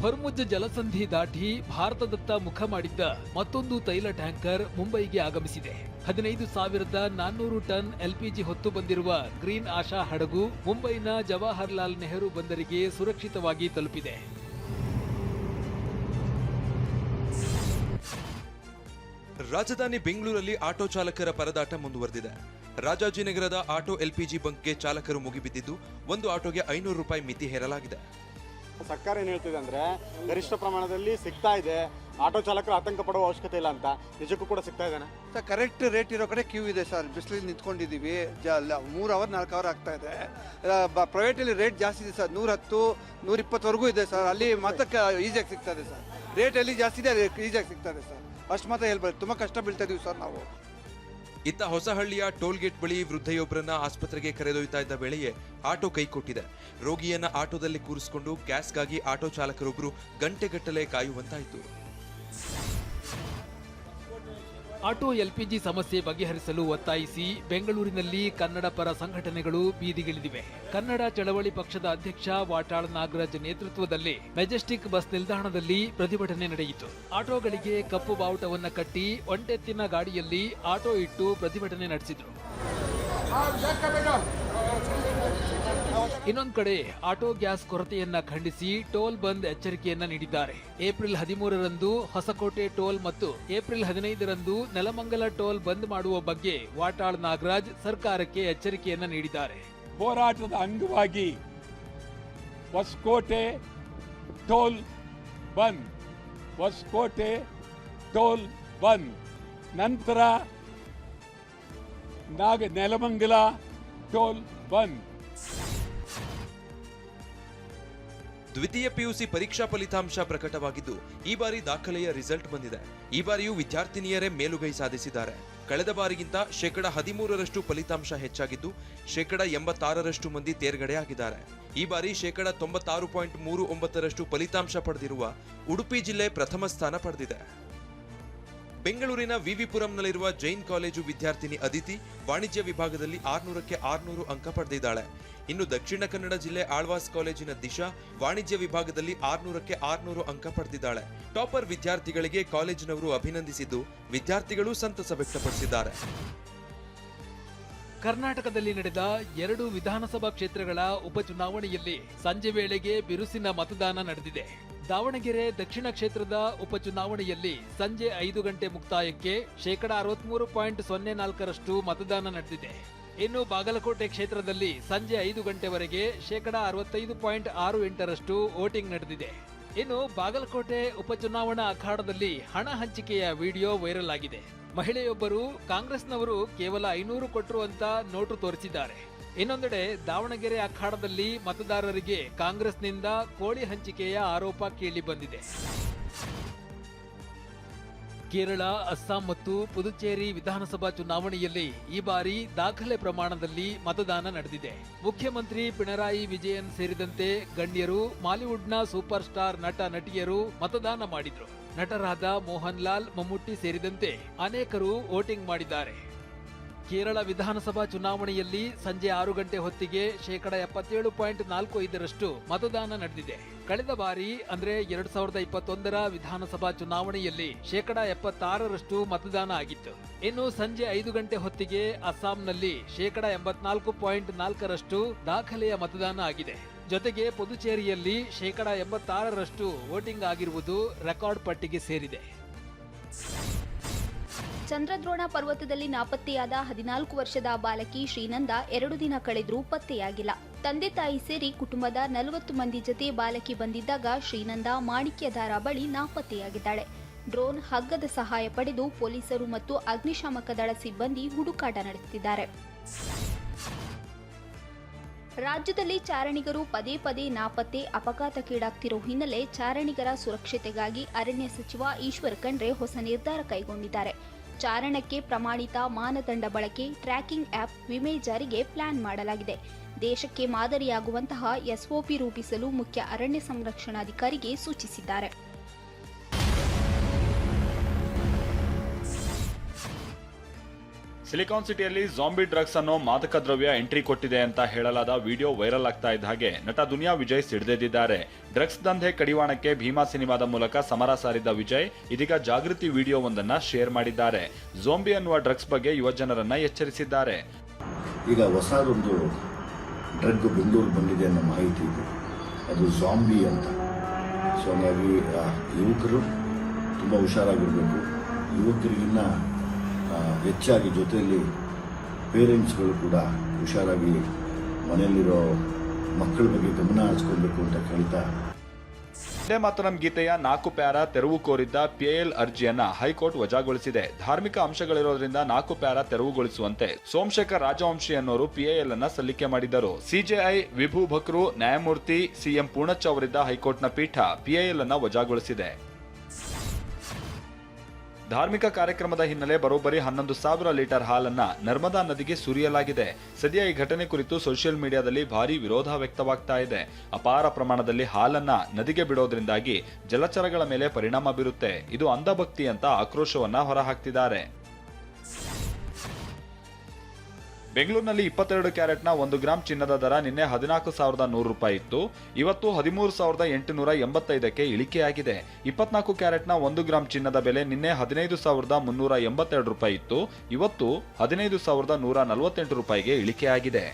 ಹೊರ್ಮುಜ್ ಜಲಸಂಧಿ ದಾಟಿ ಭಾರತದತ್ತ ಮುಖ ಮಾಡಿದ್ದ ಮತ್ತೊಂದು ತೈಲ ಟ್ಯಾಂಕರ್ ಮುಂಬೈಗೆ ಆಗಮಿಸಿದೆ. 15,400 ಟನ್ ಎಲ್ಪಿಜಿ ಹೊತ್ತು ಬಂದಿರುವ ಗ್ರೀನ್ ಆಶಾ ಹಡಗು ಮುಂಬೈನ ಜವಾಹರ್ಲಾಲ್ ನೆಹರು ಬಂದರಿಗೆ ಸುರಕ್ಷಿತವಾಗಿ ತಲುಪಿದೆ. ರಾಜಧಾನಿ ಬೆಂಗಳೂರಲ್ಲಿ ಆಟೋ ಚಾಲಕರ ಪರದಾಟ ಮುಂದುವರೆದಿದೆ. ರಾಜಾಜಿನಗರದ ಆಟೋ ಎಲ್ಪಿಜಿ ಬಂಕ್ಗೆ ಚಾಲಕರು ಮುಗಿಬಿದ್ದಿದ್ದು ಒಂದು ಆಟೋಗೆ 500 ರೂಪಾಯಿ ಮಿತಿ ಹೇರಲಾಗಿದೆ. ಸರ್ಕಾರ ಏನು ಹೇಳ್ತಿದೆ ಅಂದರೆ ಗರಿಷ್ಠ ಪ್ರಮಾಣದಲ್ಲಿ ಸಿಗ್ತಾ ಇದೆ, ಆಟೋ ಚಾಲಕರು ಆತಂಕ ಪಡುವ ಅವಶ್ಯಕತೆ ಇಲ್ಲ ಅಂತ. ನಿಜಕ್ಕೂ ಕೂಡ ಸಿಗ್ತಾ ಇದ್ದಾನೆ ಸರ್? ಕರೆಕ್ಟ್ ರೇಟ್ ಇರೋ ಕಡೆ ಕ್ಯೂ ಇದೆ ಸರ್. ಬಿಸಿಲಲ್ಲಿ ನಿಂತ್ಕೊಂಡಿದ್ದೀವಿ, 3 ಅವರ್ 4 ಅವರ್ ಆಗ್ತಾ ಇದೆ. ಪ್ರೈವೇಟಲ್ಲಿ ರೇಟ್ ಜಾಸ್ತಿ ಇದೆ ಸರ್, 110, 120ವರೆಗೂ ಇದೆ ಸರ್. ಅಲ್ಲಿ ಮಾತ್ರ ಈಸಿಯಾಗಿ ಸಿಗ್ತದೆ ಸರ್. ರೇಟ್ ಎಲ್ಲಿ ಜಾಸ್ತಿ ಇದೆ ಅದು ಈಸಿಯಾಗಿ ಸಿಗ್ತದೆ ಸರ್. ಅಷ್ಟು ಮಾತ್ರ ಹೇಳ್ಬೋದು. ತುಂಬ ಕಷ್ಟ ಬೀಳ್ತಾ ಇದೀವಿ ಸರ್ ನಾವು. ಇತ್ತ ಹೊಸಹಳ್ಳಿಯ ಟೋಲ್ಗೇಟ್ ಬಳಿ ವೃದ್ಧೆಯೊಬ್ಬರನ್ನ ಆಸ್ಪತ್ರೆಗೆ ಕರೆದೊಯ್ತಾ ಇದ್ದ ವೇಳೆಯೇ ಆಟೋ ಕೈಕೊಟ್ಟಿದೆ. ರೋಗಿಯನ್ನ ಆಟೋದಲ್ಲಿ ಕೂರಿಸಿಕೊಂಡು ಗ್ಯಾಸ್ಗಾಗಿ ಆಟೋ ಚಾಲಕರೊಬ್ಬರು ಗಂಟೆಗಟ್ಟಲೆ ಕಾಯುವಂತಾಯಿತು. ಆಟೋ ಎಲ್ಪಿಜಿ ಸಮಸ್ಯೆ ಬಗೆಹರಿಸಲು ಒತ್ತಾಯಿಸಿ ಬೆಂಗಳೂರಿನಲ್ಲಿ ಕನ್ನಡ ಪರ ಸಂಘಟನೆಗಳು ಬೀದಿಗಿಳಿದಿವೆ. ಕನ್ನಡ ಚಳವಳಿ ಪಕ್ಷದ ಅಧ್ಯಕ್ಷ ವಾಟಾಳ್ ನಾಗರಾಜ್ ನೇತೃತ್ವದಲ್ಲಿ ಮೆಜೆಸ್ಟಿಕ್ ಬಸ್ ನಿಲ್ದಾಣದಲ್ಲಿ ಪ್ರತಿಭಟನೆ ನಡೆಯಿತು. ಆಟೋಗಳಿಗೆ ಕಪ್ಪು ಬಾವುಟವನ್ನ ಕಟ್ಟಿ ಒಂಟೆತ್ತಿನ ಗಾಡಿಯಲ್ಲಿ ಆಟೋ ಇಟ್ಟು ಪ್ರತಿಭಟನೆ ನಡೆಸಿದ್ರು. ಇನ್ನೊಂದು ಕಡೆ ಆಟೋ ಗ್ಯಾಸ್ ಕೊರತೆಯನ್ನ ಖಂಡಿಸಿ ಟೋಲ್ ಬಂದ್ ಎಚ್ಚರಿಕೆಯನ್ನ ನೀಡಿದ್ದಾರೆ. ಏಪ್ರಿಲ್ 13ರಂದು ಹೊಸಕೋಟೆ ಟೋಲ್ ಮತ್ತು ಏಪ್ರಿಲ್ 15ರಂದು ನೆಲಮಂಗಲ ಟೋಲ್ ಬಂದ್ ಮಾಡುವ ಬಗ್ಗೆ ವಾಟಾಳ್ ನಾಗರಾಜ್ ಸರ್ಕಾರಕ್ಕೆ ಎಚ್ಚರಿಕೆಯನ್ನ ನೀಡಿದ್ದಾರೆ. ಹೋರಾಟದ ಅಂಗವಾಗಿ ಹೊಸಕೋಟೆ ಟೋಲ್ ಬಂದ್, ಹೊಸಕೋಟೆ ಟೋಲ್ ಬಂದ್, ನಂತರ ನೆಲಮಂಗಲ ಟೋಲ್ ಬಂದ್. ದ್ವಿತೀಯ ಪಿಯುಸಿ ಪರೀಕ್ಷಾ ಫಲಿತಾಂಶ ಪ್ರಕಟವಾಗಿದ್ದು ಈ ಬಾರಿ ದಾಖಲೆಯ ರಿಸಲ್ಟ್ ಬಂದಿದೆ. ಈ ಬಾರಿಯೂ ವಿದ್ಯಾರ್ಥಿನಿಯರೇ ಮೇಲುಗೈ ಸಾಧಿಸಿದ್ದಾರೆ. ಕಳೆದ ಬಾರಿಗಿಂತ 13% ಫಲಿತಾಂಶ ಹೆಚ್ಚಾಗಿದ್ದು 86% ಮಂದಿ ತೇರ್ಗಡೆಯಾಗಿದ್ದಾರೆ. ಈ ಬಾರಿ 96.39% ಫಲಿತಾಂಶ ಪಡೆದಿರುವ ಉಡುಪಿ ಜಿಲ್ಲೆ ಪ್ರಥಮ ಸ್ಥಾನ ಪಡೆದಿದೆ. ಬೆಂಗಳೂರಿನ ವಿವಿಪುರಂನಲ್ಲಿರುವ ಜೈನ್ ಕಾಲೇಜು ವಿದ್ಯಾರ್ಥಿನಿ ಅದಿತಿ ವಾಣಿಜ್ಯ ವಿಭಾಗದಲ್ಲಿ 600ಕ್ಕೆ 600 ಅಂಕ ಪಡೆದಿದ್ದಾಳೆ. ಇನ್ನು ದಕ್ಷಿಣ ಕನ್ನಡ ಜಿಲ್ಲೆ ಆಳ್ವಾಸ್ ಕಾಲೇಜಿನ ದಿಶಾ ವಾಣಿಜ್ಯ ವಿಭಾಗದಲ್ಲಿ 600ಕ್ಕೆ 600 ಅಂಕ ಪಡೆದಿದ್ದಾಳೆ. ಟಾಪರ್ ವಿದ್ಯಾರ್ಥಿಗಳಿಗೆ ಕಾಲೇಜಿನವರು ಅಭಿನಂದಿಸಿದ್ದು ವಿದ್ಯಾರ್ಥಿಗಳು ಸಂತಸ ವ್ಯಕ್ತಪಡಿಸಿದ್ದಾರೆ. ಕರ್ನಾಟಕದಲ್ಲಿ ನಡೆದ 2 ವಿಧಾನಸಭಾ ಕ್ಷೇತ್ರಗಳ ಉಪಚುನಾವಣೆಯಲ್ಲಿ ಸಂಜೆ ವೇಳೆಗೆ ಬಿರುಸಿನ ಮತದಾನ ನಡೆದಿದೆ. ದಾವಣಗೆರೆ ದಕ್ಷಿಣ ಕ್ಷೇತ್ರದ ಉಪಚುನಾವಣೆಯಲ್ಲಿ ಸಂಜೆ 5 ಗಂಟೆ ಮುಕ್ತಾಯಕ್ಕೆ 63.04% ಮತದಾನ ನಡೆದಿದೆ. ಇನ್ನು ಬಾಗಲಕೋಟೆ ಕ್ಷೇತ್ರದಲ್ಲಿ ಸಂಜೆ 5 ಗಂಟೆವರೆಗೆ 65.68% ವೋಟಿಂಗ್ ನಡೆದಿದೆ. ಇನ್ನು ಬಾಗಲಕೋಟೆ ಉಪಚುನಾವಣಾ ಅಖಾಡದಲ್ಲಿ ಹಣ ಹಂಚಿಕೆಯ ವಿಡಿಯೋ ವೈರಲ್ ಆಗಿದೆ. ಮಹಿಳೆಯೊಬ್ಬರು ಕಾಂಗ್ರೆಸ್ನವರು ಕೇವಲ 500 ಕೊಟ್ಟರು ಅಂತ ನೋಟು ತೋರಿಸಿದ್ದಾರೆ. ಇನ್ನೊಂದೆಡೆ ದಾವಣಗೆರೆ ಅಖಾಡದಲ್ಲಿ ಮತದಾರರಿಗೆ ಕಾಂಗ್ರೆಸ್ನಿಂದ ಕೋಳಿ ಹಂಚಿಕೆಯ ಆರೋಪ ಕೇಳಿ ಬಂದಿದೆ. ಕೇರಳ, ಅಸ್ಸಾಂ ಮತ್ತು ಪುದುಚೇರಿ ವಿಧಾನಸಭಾ ಚುನಾವಣೆಯಲ್ಲಿ ಈ ಬಾರಿ ದಾಖಲೆ ಪ್ರಮಾಣದಲ್ಲಿ ಮತದಾನ ನಡೆದಿದೆ. ಮುಖ್ಯಮಂತ್ರಿ ಪಿಣರಾಯಿ ವಿಜಯನ್ ಸೇರಿದಂತೆ ಗಣ್ಯರು, ಮಾಲಿವುಡ್ನ ಸೂಪರ್ ಸ್ಟಾರ್ ನಟ ನಟಿಯರು ಮತದಾನ ಮಾಡಿದ್ರು. ನಟರಾದ ಮೋಹನ್ ಲಾಲ್, ಮಮ್ಮುಟ್ಟಿ ಸೇರಿದಂತೆ ಅನೇಕರು ವೋಟಿಂಗ್ ಮಾಡಿದ್ದಾರೆ. ಕೇರಳ ವಿಧಾನಸಭಾ ಚುನಾವಣೆಯಲ್ಲಿ ಸಂಜೆ 6 ಗಂಟೆ ಹೊತ್ತಿಗೆ 77.45% ಮತದಾನ ನಡೆದಿದೆ. ಕಳೆದ ಬಾರಿ ಅಂದ್ರೆ 2021ರ ವಿಧಾನಸಭಾ ಚುನಾವಣೆಯಲ್ಲಿ 76% ಮತದಾನ ಆಗಿತ್ತು. ಇನ್ನು ಸಂಜೆ 5 ಗಂಟೆ ಹೊತ್ತಿಗೆ ಅಸ್ಸಾಂನಲ್ಲಿ 84.4% ದಾಖಲೆಯ ಮತದಾನ ಆಗಿದೆ. ಜೊತೆಗೆ ಪುದುಚೇರಿಯಲ್ಲಿ 86% ವೋಟಿಂಗ್ ಆಗಿರುವುದು ರೆಕಾರ್ಡ್ ಪಟ್ಟಿಗೆ ಸೇರಿದೆ. ಚಂದ್ರದ್ರೋಣ ಪರ್ವತದಲ್ಲಿ ನಾಪತ್ತೆಯಾದ 14 ವರ್ಷದ ಬಾಲಕಿ ಶ್ರೀನಂದ 2 ದಿನ ಕಳೆದರೂ ಪತ್ತೆಯಾಗಿಲ್ಲ. ತಂದೆ ತಾಯಿ ಸೇರಿ ಕುಟುಂಬದ 40 ಮಂದಿ ಜೊತೆ ಬಾಲಕಿ ಬಂದಿದ್ದಾಗ ಶ್ರೀನಂದ ಮಾಣಿಕ್ಯಧಾರ ಬಳಿ ನಾಪತ್ತೆಯಾಗಿದ್ದಾಳೆ. ಡ್ರೋನ್ ಹಗ್ಗದ ಸಹಾಯ ಪಡೆದು ಪೊಲೀಸರು ಮತ್ತು ಅಗ್ನಿಶಾಮಕ ದಳ ಸಿಬ್ಬಂದಿ ಹುಡುಕಾಟ ನಡೆಸುತ್ತಿದ್ದಾರೆ. ರಾಜ್ಯದಲ್ಲಿ ಚಾರಣಿಗರು ಪದೇ ಪದೇ ನಾಪತ್ತೆ, ಅಪಘಾತಕ್ಕೀಡಾಗ್ತಿರೋ ಹಿನ್ನೆಲೆ ಚಾರಣಿಗರ ಸುರಕ್ಷತೆಗಾಗಿ ಅರಣ್ಯ ಸಚಿವ ಈಶ್ವರ್ ಖಂಡ್ರೆ ಹೊಸ ನಿರ್ಧಾರ ಕೈಗೊಂಡಿದ್ದಾರೆ. ಚಾರಣಕ್ಕೆ ಪ್ರಮಾಣಿತ ಮಾನದಂಡ ಬಳಕೆ, ಟ್ರ್ಯಾಕಿಂಗ್ ಆ್ಯಪ್, ವಿಮೆ ಜಾರಿಗೆ ಪ್ಲಾನ್ ಮಾಡಲಾಗಿದೆ. ದೇಶಕ್ಕೆ ಮಾದರಿಯಾಗುವಂತಹ ಎಸ್ಒಪಿ ರೂಪಿಸಲು ಮುಖ್ಯ ಅರಣ್ಯ ಸಂರಕ್ಷಣಾಧಿಕಾರಿಗೆ ಸೂಚಿಸಿದ್ದಾರೆ. ಸಿಲಿಕಾನ್ ಸಿಟಿಯಲ್ಲಿ ಜಾಂಬಿ ಡ್ರಗ್ಸ್ ಅನ್ನೋ ಮಾದಕ ದ್ರವ್ಯ ಎಂಟ್ರಿ ಕೊಟ್ಟಿದೆ ಅಂತ ಹೇಳಲಾದ ವಿಡಿಯೋ ವೈರಲ್ ಆಗ್ತಾ ಇದ್ದ ಹಾಗೆ ನಟ ದುನಿಯಾ ವಿಜಯ್ ಸಿಡಿದೆದ್ದಿದ್ದಾರೆ. ಡ್ರಗ್ಸ್ ದಂಧೆ ಕಡಿವಾಣಕ್ಕೆ ಭೀಮಾ ಸಿನಿಮಾದ ಮೂಲಕ ಸಮರ ಸಾರಿದ ವಿಜಯ್ ಇದೀಗ ಜಾಗೃತಿ ವಿಡಿಯೋವೊಂದನ್ನ ಶೇರ್ ಮಾಡಿದ್ದಾರೆ. ಜಾಂಬಿ ಅನ್ನುವ ಡ್ರಗ್ಸ್ ಬಗ್ಗೆ ಯುವಜನರನ್ನ ಎಚ್ಚರಿಸಿದ್ದಾರೆ. ಈಗ ಹೊಸದೊಂದು ಡ್ರಗ್ ಬೆಂಗಳೂರು ಬಂದಿದೆ ಅನ್ನೋ ಮಾಹಿತಿ ಇದೆ, ಅದು ಜಾಂಬಿ ಅಂತ. ಸೊ ಹಾಗಾಗಿ ಯುವಕರು ತುಂಬ ಹುಷಾರಾಗಿರಬೇಕು. ಯುವಕರಿಗಿನ್ನ ಹೆಚ್ಚಾಗಿ ಜೊತೆಯಲ್ಲಿ ಪೇರೆಂಟ್ಸ್ಗಳು ಕೂಡ ಹುಷಾರಾಗಿ ಮನೆಯಲ್ಲಿರೋ ಮಕ್ಕಳ ಬಗ್ಗೆ ಗಮನ ಹರಿಸ್ಕೊಳ್ಬೇಕು ಅಂತ ಕೇಳ್ತಾ, ವಂದೇ ಮಾತರಂ ಗೀತೆಯ 4 ಪ್ಯಾರಾ ತೆರವು ಕೋರಿದ್ದ ಪಿಎಲ್ ಅರ್ಜಿಯನ್ನ ಹೈಕೋರ್ಟ್ ವಜಾಗೊಳಿಸಿದೆ. ಧಾರ್ಮಿಕ ಅಂಶಗಳಿರೋದ್ರಿಂದ 4 ಪ್ಯಾರಾ ತೆರವುಗೊಳಿಸುವಂತೆ ಸೋಮಶೇಖರ್ ರಾಜವಂಶಿ ಅನ್ನೋರು ಪಿಎಲ್ ಅನ್ನ ಸಲ್ಲಿಕೆ ಮಾಡಿದ್ದರು. ಸಿಜೆಐ ವಿಭು ಭಕ್ರು ನ್ಯಾಯಮೂರ್ತಿ ಸಿಎಂ ಪೂರ್ಣಚ್ಚ ಅವರಿದ್ದ ಹೈಕೋರ್ಟ್ನ ಪೀಠ ಪಿಎಲ್ ಅನ್ನ ವಜಾಗೊಳಿಸಿದೆ. ಧಾರ್ಮಿಕ ಕಾರ್ಯಕ್ರಮದ ಹಿನ್ನೆಲೆ ಬರೋಬ್ಬರಿ 11,000 ಲೀಟರ್ ಹಾಲನ್ನ ನರ್ಮದಾ ನದಿಗೆ ಸುರಿಯಲಾಗಿದೆ. ಸದ್ಯ ಈ ಘಟನೆ ಕುರಿತು ಸೋಷಿಯಲ್ ಮೀಡಿಯಾದಲ್ಲಿ ಭಾರಿ ವಿರೋಧ ವ್ಯಕ್ತವಾಗ್ತಾ ಇದೆ. ಅಪಾರ ಪ್ರಮಾಣದಲ್ಲಿ ಹಾಲನ್ನ ನದಿಗೆ ಬಿಡೋದ್ರಿಂದಾಗಿ ಜಲಚರಗಳ ಮೇಲೆ ಪರಿಣಾಮ ಬೀರುತ್ತೆ, ಇದು ಅಂಧಭಕ್ತಿ ಅಂತ ಆಕ್ರೋಶವನ್ನ ಹೊರಹಾಕ್ತಿದ್ದಾರೆ. ಬೆಂಗಳೂರಿನಲ್ಲಿ 22 ಕ್ಯಾರೆಟ್ನ 1 ಗ್ರಾಂ ಚಿನ್ನದ ದರ ನಿನ್ನೆ 14,100 ರೂಪಾಯಿ ಇತ್ತು. ಇವತ್ತು 13,885ಕ್ಕೆ ಇಳಿಕೆಯಾಗಿದೆ. 24 ಕ್ಯಾರೆಟ್ನ 1 ಗ್ರಾಂ ಚಿನ್ನದ ಬೆಲೆ ನಿನ್ನೆ 15,382 ರೂಪಾಯಿ ಇತ್ತು. ಇವತ್ತು 15,148 ರೂಪಾಯಿಗೆ ಇಳಿಕೆಯಾಗಿದೆ.